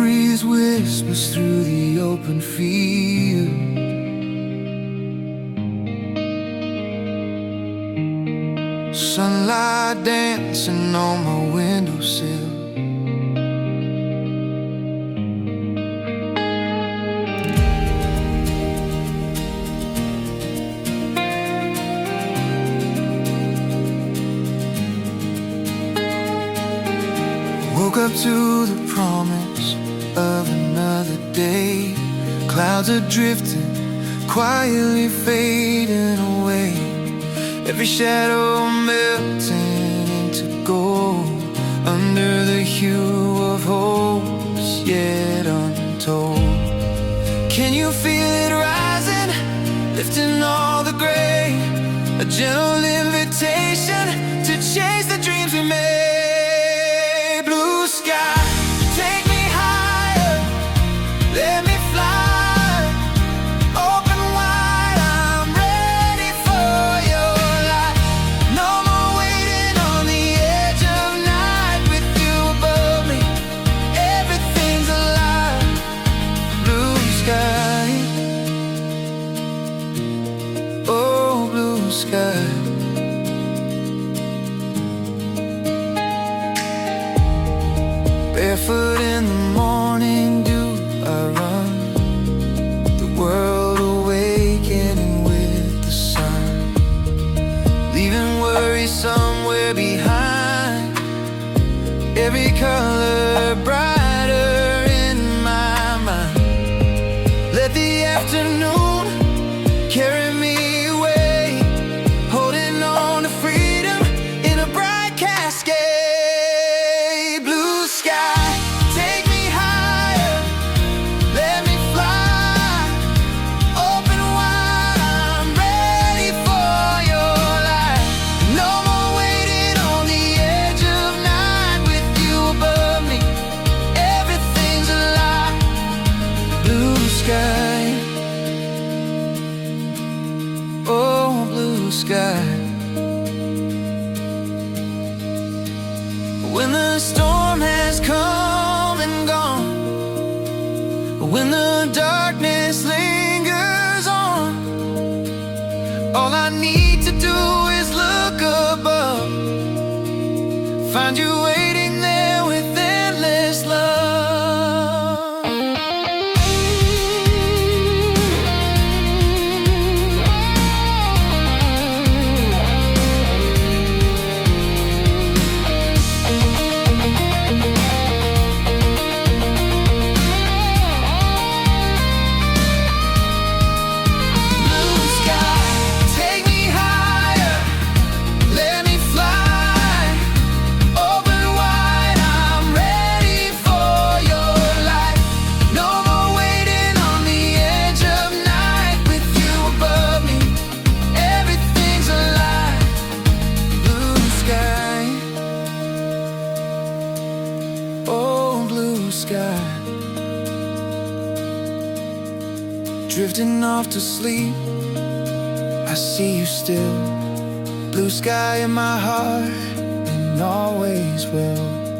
breeze whispers through the open field. Sunlight dancing on my windowsill. Woke up to the promise of another day. Clouds are drifting, quietly fading away. Every shadow melting into gold under the hue of hopes yet untold. Can you feel it rising, lifting all the gray? A gentle invitation to chase the dreams we made. Blue sky, take me higher, let me fly. Open wide, I'm ready for your light. No more waiting on the edge of night. With you above me, everything's alive. Blue sky, oh blue sky. Barefoot in the morning dew, I run, the world awakening with the sun, leaving worry somewhere behind. Every color brighter in my mind. Let the afternoon carry me away, holding on to freedom in a bright cascade. Blue sky, take me higher, let me fly. Open wide, I'm ready for your light. No more waiting on the edge of night. With you above me, everything's alive. Blue sky, oh blue sky. When the storm has come and gone, when the darkness lingers on, all I need to do is look above, find you waiting there with endless love. Sky, drifting off to sleep, I see you still. Blue sky in my heart and always will.